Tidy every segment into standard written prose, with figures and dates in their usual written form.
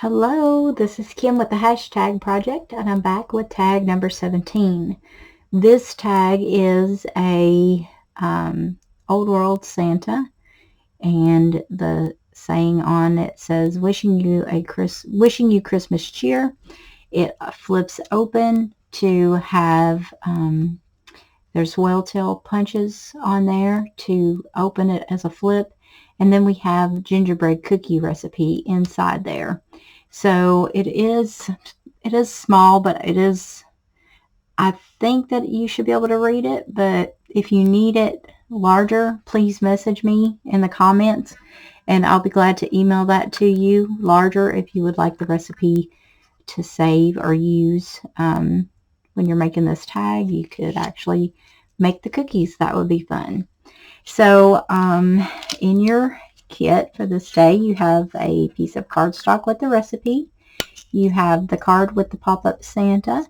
Hello, this is Kim with the Hashtag Project, and I'm back with tag number 17. This tag is a Old World Santa, and the saying on it says, "Wishing you Christmas cheer." It flips open to have there's whale-tail punches on there to open it as a flip, and then we have gingerbread cookie recipe inside there. So it is small, but it is, I think that you should be able to read it, but if you need it larger, please message me in the comments and I'll be glad to email that to you larger if you would like the recipe to save or use. When you're making this tag, you could actually make the cookies. That would be fun. So in your kit for this day, you have a piece of cardstock with the recipe. You have the card with the pop-up Santa,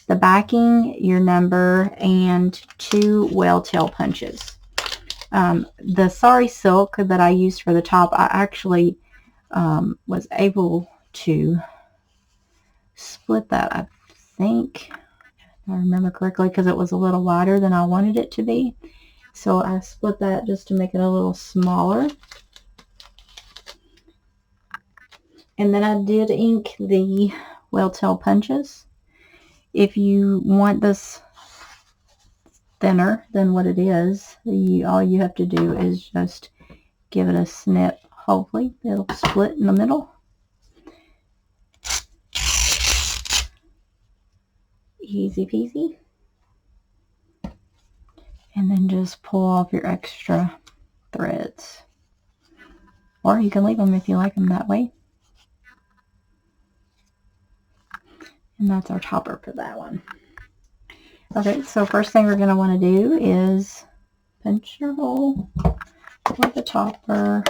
the backing, your number, and 2 whale tail punches. The sari silk that I used for the top, I actually was able to split that, I think, if I remember correctly, because it was a little wider than I wanted it to be. So I split that just to make it a little smaller. And then I did ink the whale tail punches. If you want this thinner than what it is, all you have to do is just give it a snip. Hopefully it'll split in the middle. Easy peasy. And then just pull off your extra threads. Or you can leave them if you like them that way. And that's our topper for that one. Okay, so first thing we're going to want to do is punch your hole for the topper.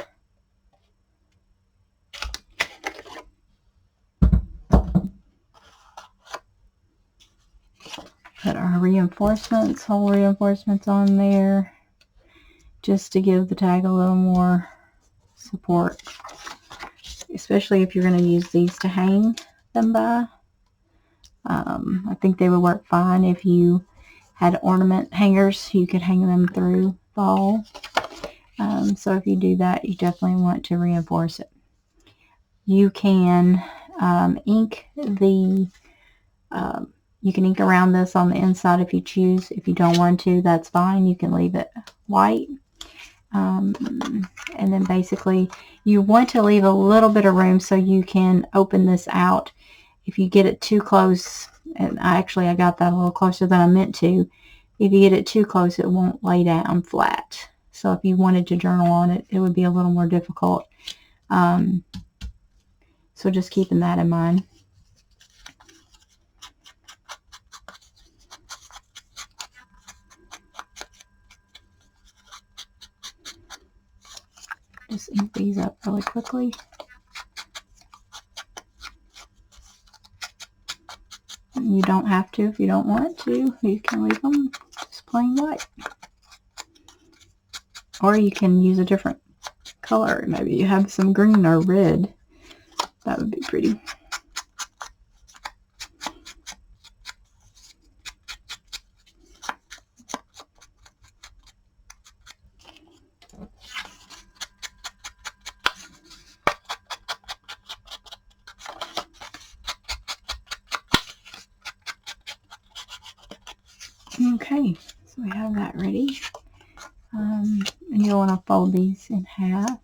Put our reinforcements, hole reinforcements on there, just to give the tag a little more support, especially if you're going to use these to hang them by. I think they would work fine if you had ornament hangers. You could hang them through the hole. So if you do that, you definitely want to reinforce it. You can ink the you can ink around this on the inside if you choose. If you don't want to, that's fine. You can leave it white. And then basically you want to leave a little bit of room so you can open this out. If you get it too close, and I got that a little closer than I meant to, if you get it too close, it won't lay down flat. So if you wanted to journal on it, it would be a little more difficult. So just keeping that in mind. Just ink these up really quickly. You don't have to if you don't want to. You can leave them just plain white. Or you can use a different color. Maybe you have some green or red. That would be pretty. Okay, so we have that ready. And you'll want to fold these in half.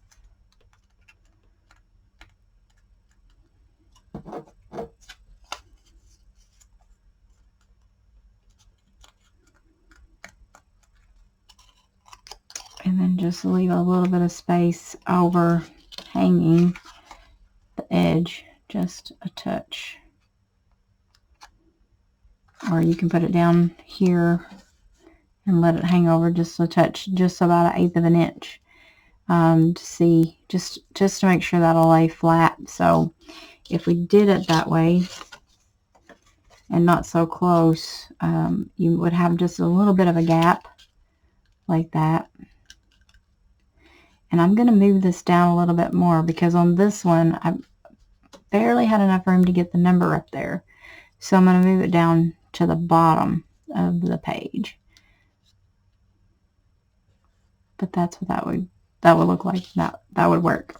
And then just leave a little bit of space over hanging the edge, just a touch. Or you can put it down here and let it hang over just a touch, just about 1/8 of an inch, to see, just to make sure that'll lay flat. So if we did it that way and not so close, you would have just a little bit of a gap like that. And I'm going to move this down a little bit more because on this one barely had enough room to get the number up there. So I'm going to move it down to the bottom of the page. But that's what that would look like. That would work.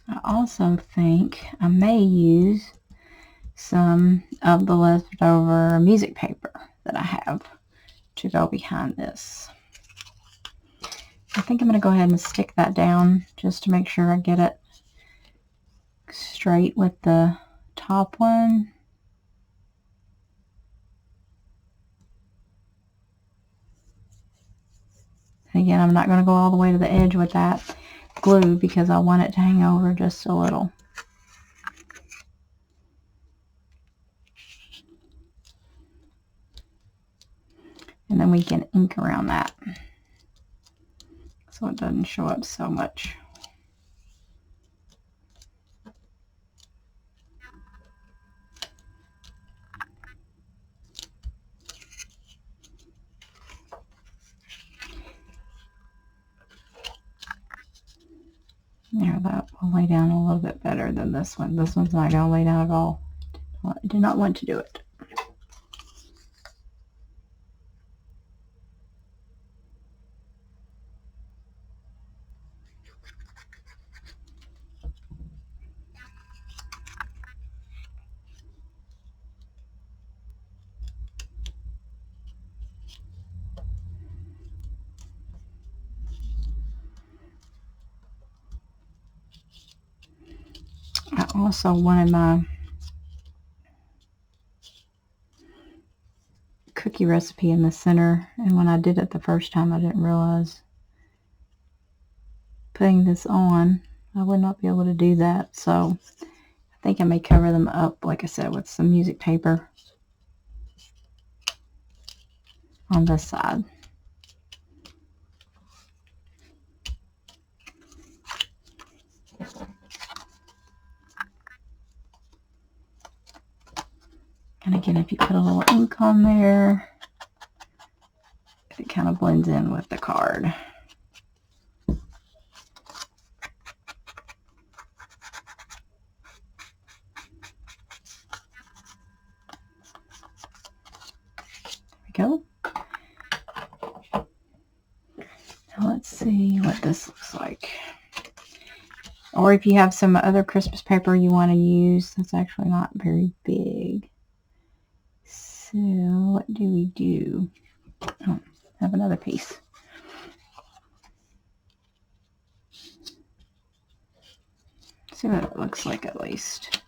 I also think I may use some of the leftover music paper that I have to go behind this. I think I'm going to go ahead and stick that down just to make sure I get it straight with the top one. And again, I'm not going to go all the way to the edge with that glue because I want it to hang over just a little. And then we can ink around that so it doesn't show up so much. There, that will lay down a little bit better than this one. This one's not going to lay down at all. I did not want to do it. I also wanted my cookie recipe in the center, and when I did it the first time I didn't realize putting this on I would not be able to do that, so I think I may cover them up, like I said, with some music paper on this side. And again, if you put a little ink on there, it kind of blends in with the card. Go. Now let's see what this looks like. Or if you have some other Christmas paper you want to use, that's actually not very big. So what do we do? Oh, I have another piece. See what it looks like at least.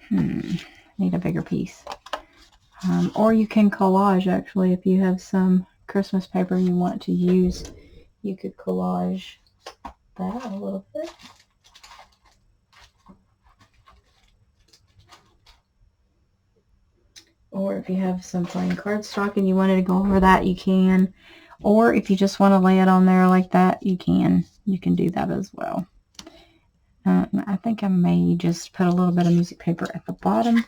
Need a bigger piece. Or you can collage, actually, if you have some Christmas paper you want to use, you could collage that a little bit. Or if you have some plain cardstock and you wanted to go over that, you can. Or if you just want to lay it on there like that, you can. You can do that as well. I think I may just put a little bit of music paper at the bottom.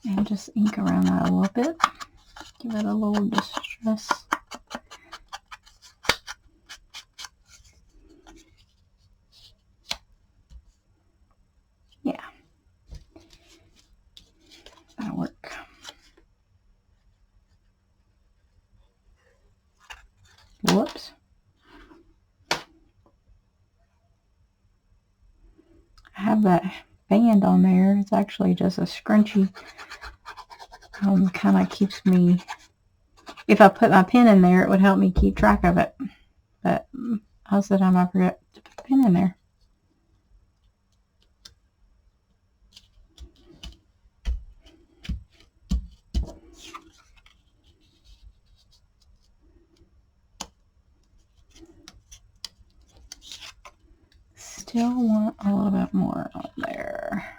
And just ink around that a little bit. Give it a little distress. Yeah. That'll work. Whoops. have that band on there. It's actually just a scrunchie. Kind of keeps me, if I put my pen in there, it would help me keep track of it. But most of the time I forget to put the pen in there. Still want a little bit more on there.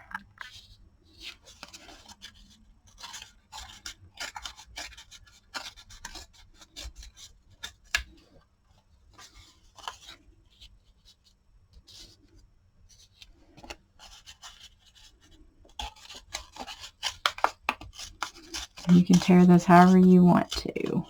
You can tear this however you want to.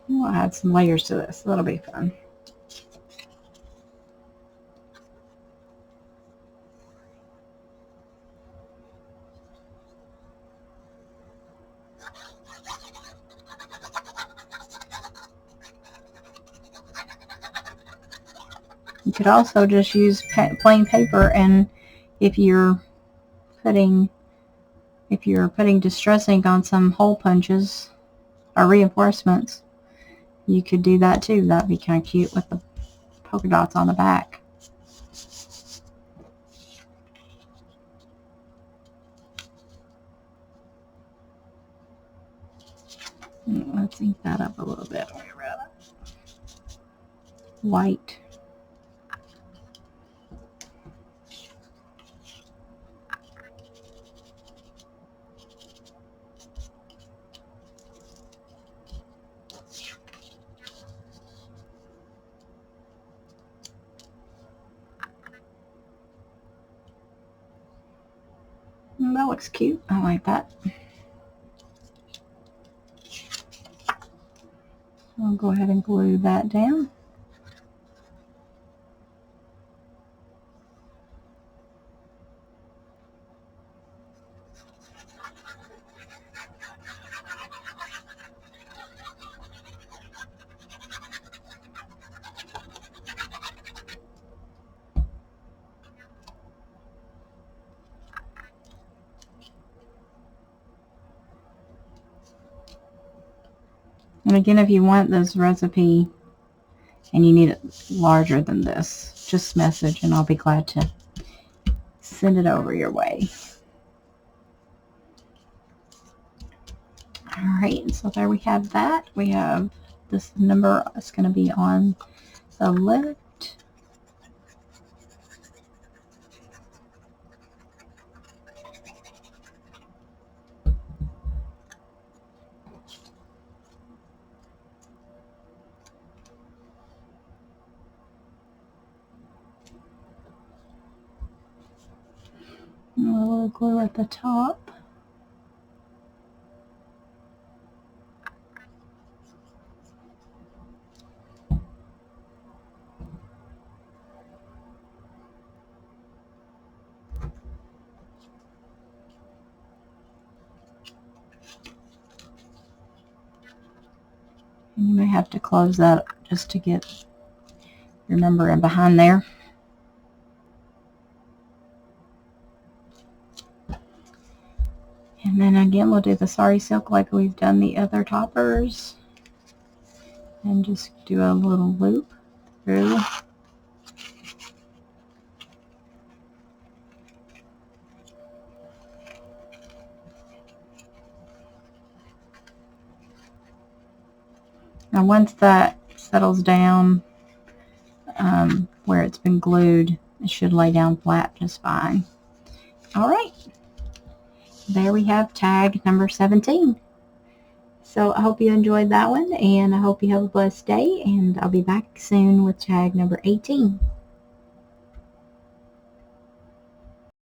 We'll add some layers to this. That'll be fun. You could also just use plain paper, and if you're putting distress ink on some hole punches or reinforcements, you could do that too. That'd be kind of cute with the polka dots on the back. Let's ink that up a little bit. White. That looks cute. I like that. I'll go ahead and glue that down. And again, if you want this recipe and you need it larger than this, just message and I'll be glad to send it over your way. Alright, so there we have that. We have this number is going to be on the left. And a little glue at the top. And you may have to close that just to get your number in behind there. And then again, we'll do the sari silk like we've done the other toppers. And just do a little loop through. Now once that settles down where it's been glued, it should lay down flat just fine. Alright, there we have tag number 17. So I hope you enjoyed that one, and I hope you have a blessed day, and I'll be back soon with tag number 18.